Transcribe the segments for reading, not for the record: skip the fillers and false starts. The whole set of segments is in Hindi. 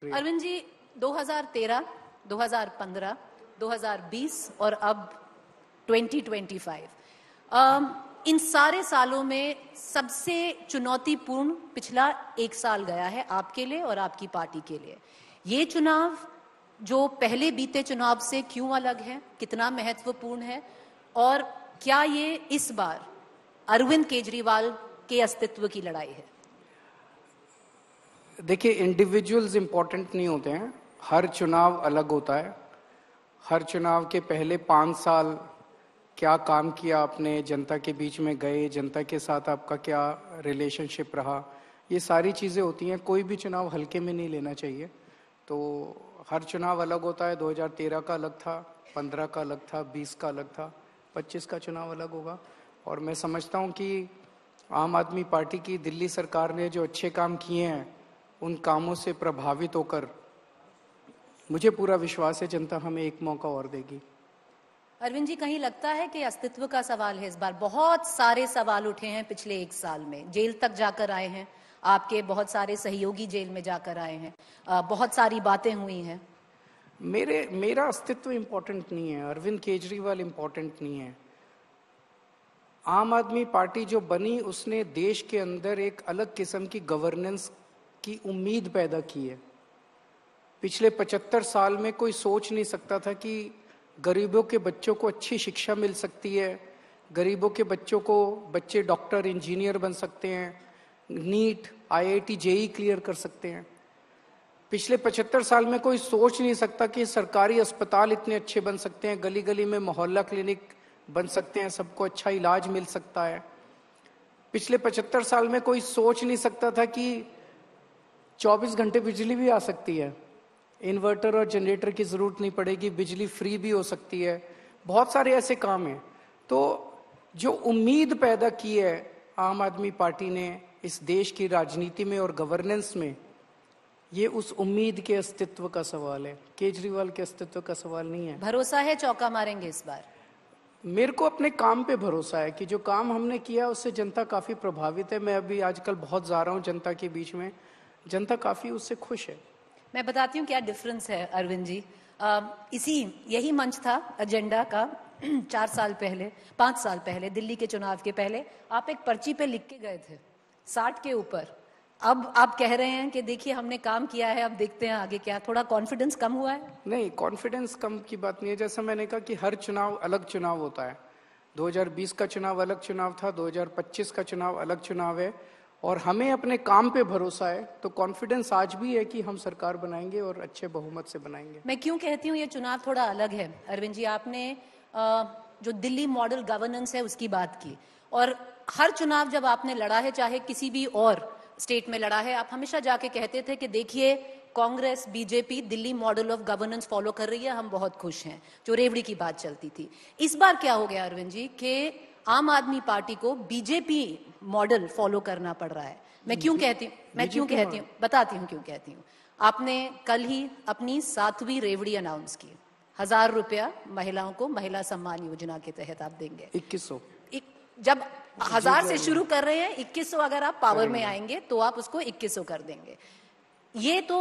अरविंद जी, 2013, 2015, 2020 और अब 2025, इन सारे सालों में सबसे चुनौतीपूर्ण पिछला एक साल गया है आपके लिए और आपकी पार्टी के लिए। ये चुनाव जो पहले बीते चुनाव से क्यों अलग है, कितना महत्वपूर्ण है, और क्या ये इस बार अरविंद केजरीवाल के अस्तित्व की लड़ाई है? देखिए, इंडिविजुअल्स इंपॉर्टेंट नहीं होते हैं, हर चुनाव अलग होता है। हर चुनाव के पहले 5 साल क्या काम किया आपने, जनता के बीच में गए, जनता के साथ आपका क्या रिलेशनशिप रहा, ये सारी चीज़ें होती हैं। कोई भी चुनाव हल्के में नहीं लेना चाहिए। तो हर चुनाव अलग होता है। 2013 का अलग था, 15 का अलग था, 20 का अलग था, 25 का चुनाव अलग होगा। और मैं समझता हूँ कि आम आदमी पार्टी की दिल्ली सरकार ने जो अच्छे काम किए हैं, उन कामों से प्रभावित होकर मुझे पूरा विश्वास है जनता हमें एक मौका और देगी। अरविंद जी, कहीं लगता है कि अस्तित्व का सवाल है इस बार? बहुत सारे सवाल उठे हैं पिछले एक साल में, जेल तक जाकर आए हैं, आपके बहुत सारे सहयोगी जेल में जाकर आए हैं, बहुत सारी बातें हुई हैं। मेरा अस्तित्व इम्पोर्टेंट नहीं है, अरविंद केजरीवाल इम्पोर्टेंट नहीं है। आम आदमी पार्टी जो बनी, उसने देश के अंदर एक अलग किस्म की गवर्नेंस की उम्मीद पैदा की है। पिछले 75 साल में कोई सोच नहीं सकता था कि गरीबों के बच्चों को अच्छी शिक्षा मिल सकती है, गरीबों के बच्चे डॉक्टर इंजीनियर बन सकते हैं, नीट IIT JEE क्लियर कर सकते हैं। पिछले 75 साल में कोई सोच नहीं सकता कि सरकारी अस्पताल इतने अच्छे बन सकते हैं, गली गली में मोहल्ला क्लिनिक बन सकते हैं, सबको अच्छा इलाज मिल सकता है। पिछले 75 साल में कोई सोच नहीं सकता था कि 24 घंटे बिजली भी आ सकती है, इन्वर्टर और जनरेटर की जरूरत नहीं पड़ेगी, बिजली फ्री भी हो सकती है। बहुत सारे ऐसे काम हैं। तो जो उम्मीद पैदा की है आम आदमी पार्टी ने इस देश की राजनीति में और गवर्नेंस में, ये उस उम्मीद के अस्तित्व का सवाल है, केजरीवाल के अस्तित्व का सवाल नहीं है। भरोसा है चौका मारेंगे इस बार? मेरे को अपने काम पे भरोसा है कि जो काम हमने किया उससे जनता काफी प्रभावित है। मैं अभी आजकल बहुत जा रहा हूँ जनता के बीच में, जनता काफी उससे खुश है। मैं बताती हूँ क्या डिफरेंस है अरविंद जी। यही मंच था एजेंडा का 4 साल पहले, 5 साल पहले, दिल्ली के चुनाव के पहले आप एक पर्ची पे लिख के गए थे 60 के ऊपर। अब आप कह रहे हैं कि देखिए हमने काम किया है, अब देखते हैं आगे क्या। थोड़ा कॉन्फिडेंस कम हुआ है? नहीं, कॉन्फिडेंस कम की बात नहीं है। जैसा मैंने कहा कि हर चुनाव अलग चुनाव होता है। 2020 का चुनाव अलग चुनाव था, 2025 का चुनाव अलग चुनाव है, और हमें अपने काम पे भरोसा है। तो कॉन्फिडेंस आज भी है कि हम सरकार बनाएंगे और अच्छे बहुमत से बनाएंगे। मैं क्यों कहती हूँ ये चुनाव थोड़ा अलग है अरविंद जी? आपने जो दिल्ली मॉडल गवर्नेंस है उसकी बात की, और हर चुनाव जब आपने लड़ा है, चाहे किसी भी और स्टेट में लड़ा है, आप हमेशा जाके कहते थे कि देखिए Congress BJP Delhi model of governance follow कर रही है, हम बहुत खुश हैं, जो रेवड़ी की बात चलती थी। इस बार क्या हो गया अरविंद जी कि आम आदमी पार्टी को बीजेपी मॉडल फॉलो करना पड़ रहा है? मैं क्यों कहती हूँ बताती हूँ क्यों कहती हूँ। आपने कल ही अपनी 7वीं रेवड़ी अनाउंस की, 1000 रुपया महिलाओं को महिला सम्मान योजना के तहत आप देंगे। 2100 जब 1000 से शुरू कर रहे हैं, 2100 अगर आप पावर में आएंगे तो आप उसको 2100 कर देंगे। ये तो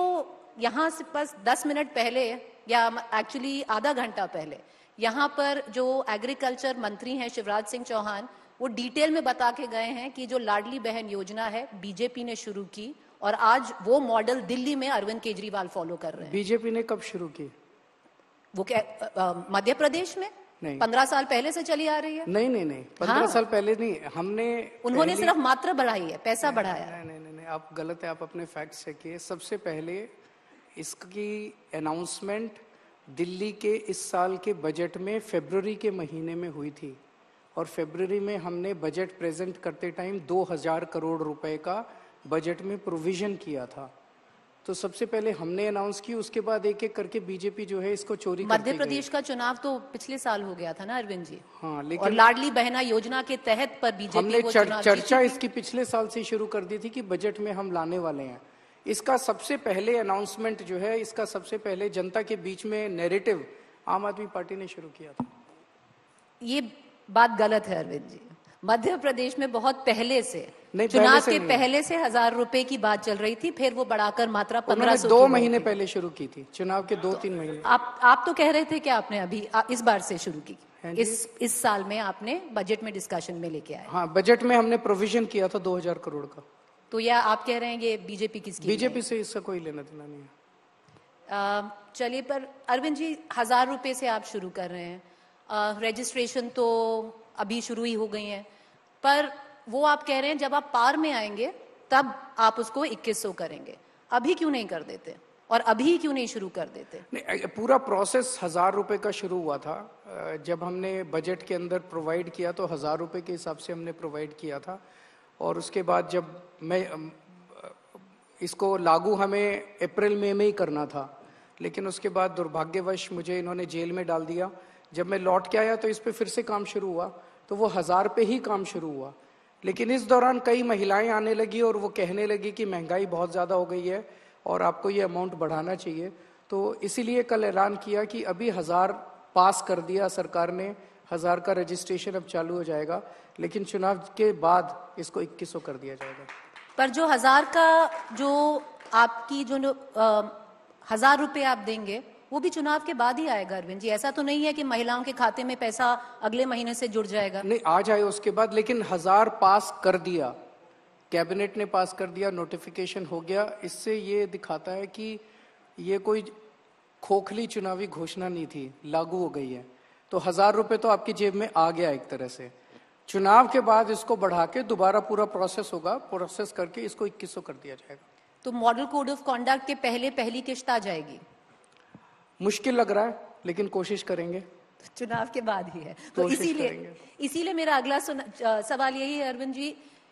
यहाँ से बस 10 मिनट पहले, या एक्चुअली आधा घंटा पहले, यहाँ पर जो एग्रीकल्चर मंत्री हैं शिवराज सिंह चौहान, वो डिटेल में बता के गए हैं कि जो लाडली बहन योजना है बीजेपी ने शुरू की, और आज वो मॉडल दिल्ली में अरविंद केजरीवाल फॉलो कर रहे हैं। बीजेपी ने कब शुरू की? वो क्या मध्य प्रदेश में नहीं, 15 साल पहले से चली आ रही है। नहीं 15 साल पहले नहीं, उन्होंने सिर्फ मात्रा बढ़ाई है, पैसा बढ़ाया। नहीं, आप गलत है। आप अपने फैक्ट्स चेकिए। सबसे पहले इसकी अनाउंसमेंट दिल्ली के इस साल के बजट में फरवरी के महीने में हुई थी, और फरवरी में हमने बजट प्रेजेंट करते टाइम 2000 करोड़ रुपए का बजट में प्रोविजन किया था। तो सबसे पहले हमने अनाउंस की, उसके बाद एक एक करके बीजेपी जो है इसको चोरी करती गई। मध्य प्रदेश का चुनाव तो पिछले साल हो गया था ना अरविंद जी? हाँ, लेकिन और लाडली बहना योजना के तहत पर बीजेपी हमने वो चर्चा इसकी पिछले साल से शुरू कर दी थी कि बजट में हम लाने वाले हैं। इसका सबसे पहले अनाउंसमेंट जो है, इसका सबसे पहले जनता के बीच में नैरेटिव आम आदमी पार्टी ने शुरू किया था। ये बात गलत है अरविंद जी। मध्य प्रदेश में बहुत पहले से नहीं, चुनाव से के नहीं। पहले से 1000 रुपए की बात चल रही थी, फिर वो बढ़ाकर मात्रा 1500 2 की महीने गई थी। पहले शुरू की थी, चुनाव के 2-3 महीने। आप तो कह रहे थे कि आपने अभी इस बार से शुरू की, हैं जी? इस साल में आपने बजट में डिस्कशन में लेके आए। हाँ, बजट में हमने प्रोविजन किया था 2000 करोड़ का। तो या आप कह रहे हैं ये बीजेपी की स्कीम है? बीजेपी से इसका कोई लेना देना नहीं है। चलिए, पर अरविंद जी 1000 रुपए से आप शुरू कर रहे हैं, रजिस्ट्रेशन तो अभी शुरू ही हो गई है, पर वो आप कह रहे हैं जब आप पार में आएंगे तब आप उसको 2100 करेंगे। अभी क्यों नहीं कर देते, और अभी क्यों नहीं शुरू कर देते? नहीं, पूरा प्रोसेस 1000 रुपए का शुरू हुआ था। जब हमने बजट के अंदर प्रोवाइड किया तो 1000 रुपए के हिसाब से हमने प्रोवाइड किया था, और उसके बाद जब मैं इसको लागू हमें अप्रैल मई में ही करना था, लेकिन उसके बाद दुर्भाग्यवश मुझे इन्होंने जेल में डाल दिया। जब मैं लौट के आया तो इस पे फिर से काम शुरू हुआ, तो वो 1000 पे ही काम शुरू हुआ। लेकिन इस दौरान कई महिलाएं आने लगी और वो कहने लगी कि महंगाई बहुत ज़्यादा हो गई है और आपको ये अमाउंट बढ़ाना चाहिए। तो इसीलिए कल ऐलान किया कि अभी 1000 पास कर दिया सरकार ने, 1000 का रजिस्ट्रेशन अब चालू हो जाएगा, लेकिन चुनाव के बाद इसको 2100 कर दिया जाएगा। पर जो 1000 का जो आपकी जो 1000 रुपए आप देंगे वो भी चुनाव के बाद ही आएगा अरविंद जी। ऐसा तो नहीं है कि महिलाओं के खाते में पैसा अगले महीने से जुड़ जाएगा? नहीं, आ जाए उसके बाद, लेकिन 1000 पास कर दिया, कैबिनेट ने पास कर दिया, नोटिफिकेशन हो गया। इससे ये दिखाता है कि ये कोई खोखली चुनावी घोषणा नहीं थी, लागू हो गई है। तो 1000 रुपए तो आपकी जेब में आ गया एक तरह से। चुनाव के बाद इसको बढ़ा के दोबारा पूरा प्रोसेस होगा, प्रोसेस करके इसको 2100 कर दिया जाएगा। तो मॉडल कोड ऑफ कंडक्ट के पहले पहली किश्त आ जाएगी? मुश्किल लग रहा है, लेकिन कोशिश करेंगे। चुनाव के बाद ही है तो इसीलिए मेरा अगला सवाल यही है अरविंद जी,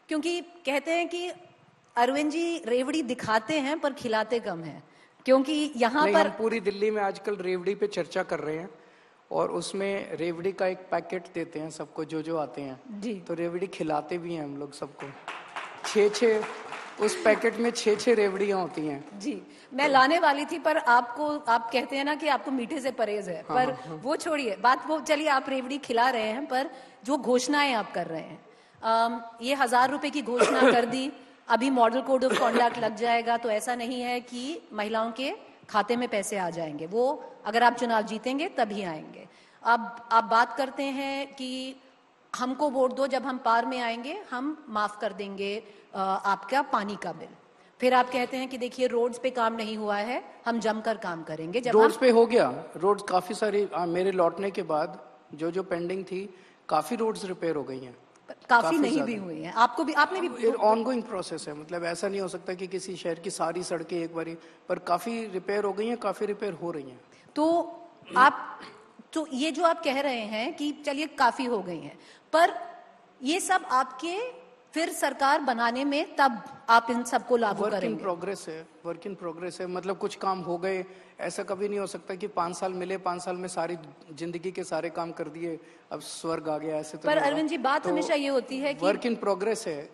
क्योंकि कहते हैं कि अरविंद जी रेवड़ी दिखाते हैं पर खिलाते कम हैं, क्योंकि यहाँ पर हम पूरी दिल्ली में आजकल रेवड़ी पे चर्चा कर रहे हैं, और उसमें रेवड़ी का एक पैकेट देते हैं सबको जो आते हैं जी। तो रेवड़ी खिलाते भी हैं हम लोग सबको। 6 उस पैकेट में 6 रेवड़ियां होती हैं जी। मैं लाने वाली थी, पर आप कहते हैं ना कि आपको मीठे से परहेज है। हाँ, पर हाँ। वो छोड़िए बात, वो चलिए, आप रेवड़ी खिला रहे हैं, पर जो घोषणाएं आप कर रहे हैं, ये 1000 रुपए की घोषणा कर दी, अभी मॉडल कोड ऑफ कॉन्डक्ट लग जाएगा, तो ऐसा नहीं है कि महिलाओं के खाते में पैसे आ जाएंगे। वो अगर आप चुनाव जीतेंगे तभी आएंगे। अब आप बात करते हैं कि हमको वोट दो, जब हम पार में आएंगे हम माफ कर देंगे आपका पानी का बिल। फिर आप कहते हैं कि देखिए रोड्स पे काम नहीं हुआ है, हम जमकर काम करेंगे। जब रोड्स पे हो गया, रोड्स काफी सारी मेरे लौटने के बाद जो पेंडिंग थी, काफी रोड्स रिपेयर हो गई हैं। काफी नहीं भी हुई हैं, आपने भी ऑनगोइंग प्रोसेस है, मतलब ऐसा नहीं हो सकता कि किसी शहर की सारी सड़कें एक बारी, पर काफी रिपेयर हो गई हैं, काफी रिपेयर हो रही हैं। तो ये जो आप कह रहे हैं कि चलिए काफी हो गई हैं, पर ये सब आपके फिर सरकार बनाने में तब आप इन सबको लागू करेंगे? वर्क इन प्रोग्रेस है, मतलब कुछ काम हो गए। ऐसा कभी नहीं हो सकता कि 5 साल मिले, 5 साल में सारी जिंदगी के सारे काम कर दिए, अब स्वर्ग आ गया, ऐसे तो पर अरविंद जी बात हमेशा ये होती है कि वर्क इन प्रोग्रेस है।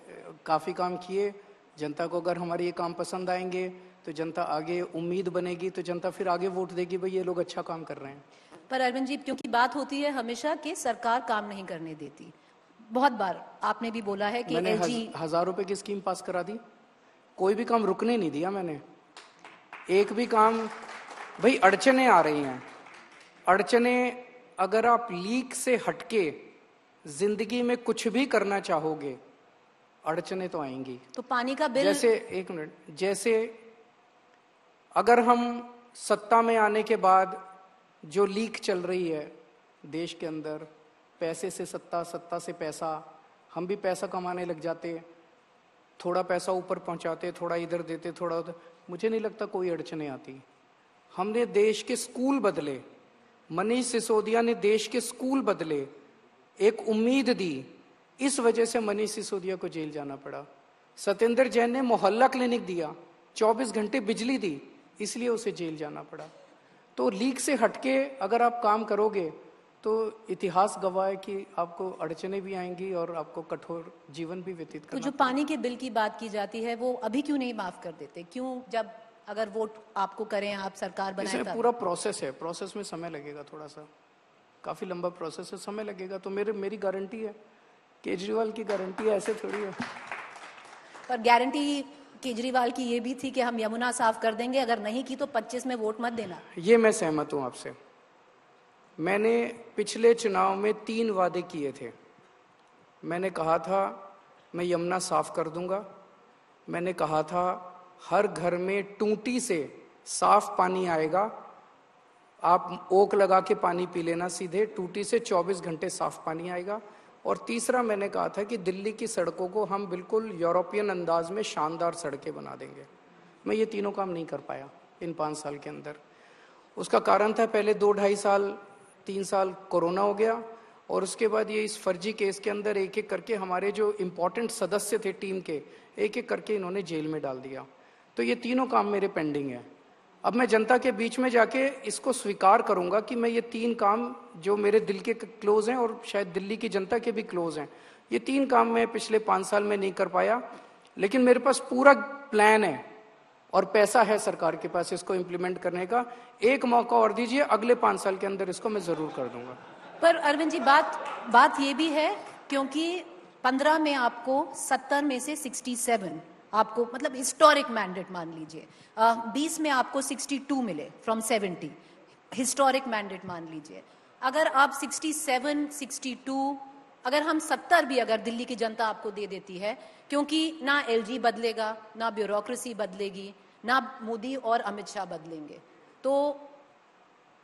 काफी काम किए, जनता को अगर हमारे ये काम पसंद आएंगे तो जनता आगे उम्मीद बनेगी, तो जनता फिर आगे वोट देगी, भाई ये लोग अच्छा काम कर रहे हैं। पर अरविंद जी, क्योंकि बात होती है हमेशा कि सरकार काम नहीं करने देती, बहुत बार आपने भी बोला है कि मैंने एलजी 1000 रुपए की स्कीम पास करा दी, कोई भी काम रुकने नहीं दिया मैंने, एक भी काम। भाई अड़चने आ रही हैं, अड़चने अगर आप लीक से हटके जिंदगी में कुछ भी करना चाहोगे, अड़चने तो आएंगी। तो पानी का बिल, जैसे एक मिनट, जैसे अगर हम सत्ता में आने के बाद जो लीक चल रही है देश के अंदर, पैसे से सत्ता, सत्ता से पैसा, हम भी पैसा कमाने लग जाते, थोड़ा पैसा ऊपर पहुंचाते, थोड़ा इधर देते, थोड़ा उधर, मुझे नहीं लगता कोई अड़चने आती। हमने देश के स्कूल बदले, मनीष सिसोदिया ने देश के स्कूल बदले, एक उम्मीद दी, इस वजह से मनीष सिसोदिया को जेल जाना पड़ा। सत्येंद्र जैन ने मोहल्ला क्लिनिक दिया, 24 घंटे बिजली दी, इसलिए उसे जेल जाना पड़ा। तो लीक से हटके अगर आप काम करोगे तो इतिहास गवाह है कि आपको अड़चने भी आएंगी और आपको कठोर जीवन भी व्यतीत करना। तो जो पानी के बिल की बात की जाती है वो अभी क्यों नहीं माफ कर देते? क्यों, जब अगर वोट आपको करें, आप सरकार बनाएं, इसमें पूरा प्रोसेस है, प्रोसेस में समय लगेगा, थोड़ा सा काफी लंबा प्रोसेस है, समय लगेगा। तो मेरी गारंटी है, केजरीवाल की गारंटी है, ऐसे थोड़ी है। पर गारंटी केजरीवाल की ये भी थी कि हम यमुना साफ कर देंगे, अगर नहीं की तो 25 में वोट मत देना। ये मैं सहमत हूं आपसे। मैंने पिछले चुनाव में 3 वादे किए थे। मैंने कहा था मैं यमुना साफ कर दूंगा, मैंने कहा था हर घर में टूटी से साफ पानी आएगा, आप ओक लगा के पानी पी लेना सीधे, टूटी से 24 घंटे साफ पानी आएगा। और तीसरा मैंने कहा था कि दिल्ली की सड़कों को हम बिल्कुल यूरोपियन अंदाज में शानदार सड़कें बना देंगे। मैं ये तीनों काम नहीं कर पाया इन 5 साल के अंदर। उसका कारण था पहले 2-2.5 साल 3 साल कोरोना हो गया, और उसके बाद ये इस फर्जी केस के अंदर एक एक करके हमारे जो इम्पोर्टेंट सदस्य थे टीम के, एक एक करके इन्होंने जेल में डाल दिया। तो ये तीनों काम मेरे पेंडिंग है। अब मैं जनता के बीच में जाके इसको स्वीकार करूंगा कि मैं ये 3 काम जो मेरे दिल के क्लोज हैं और शायद दिल्ली की जनता के भी क्लोज हैं, ये 3 काम मैं पिछले 5 साल में नहीं कर पाया, लेकिन मेरे पास पूरा प्लान है और पैसा है सरकार के पास इसको इम्प्लीमेंट करने का। एक मौका और दीजिए, अगले 5 साल के अंदर इसको मैं जरूर कर दूंगा। पर अरविंद जी, बात ये भी है क्योंकि 15 में आपको 70 में से 67 आपको, मतलब हिस्टोरिक मैंडेट मान लीजिए, 20 में आपको 62 मिले फ्रॉम 70, हिस्टोरिक मैंडेट मान लीजिए। अगर आप 67, 62, अगर हम 70 भी अगर दिल्ली की जनता आपको दे देती है, क्योंकि ना एलजी बदलेगा, ना ब्यूरोक्रेसी बदलेगी, ना मोदी और अमित शाह बदलेंगे, तो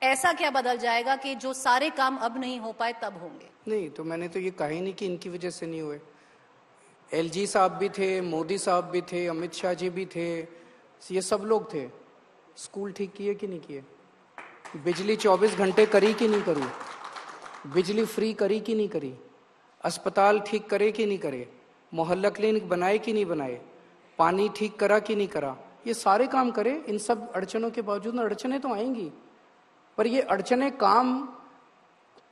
ऐसा क्या बदल जाएगा कि जो सारे काम अब नहीं हो पाए तब होंगे? नहीं, तो मैंने तो ये कहा ही नहीं कि इनकी वजह से नहीं हुए। एलजी साहब भी थे, मोदी साहब भी थे, अमित शाह जी भी थे, ये सब लोग थे। स्कूल ठीक किए कि नहीं किए? बिजली 24 घंटे करी कि नहीं करी? बिजली फ्री करी कि नहीं करी? अस्पताल ठीक करे कि नहीं करे? मोहल्ला क्लिनिक बनाए कि नहीं बनाए? पानी ठीक करा कि नहीं करा? ये सारे काम करे। इन सब अड़चनों के बावजूद, अड़चनें तो आएंगी, पर ये अड़चनें काम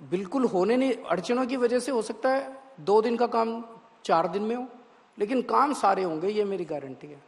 बिल्कुल होने नहीं। अड़चनों की वजह से हो सकता है 2 दिन का काम 4 दिन में हो, लेकिन काम सारे होंगे, ये मेरी गारंटी है।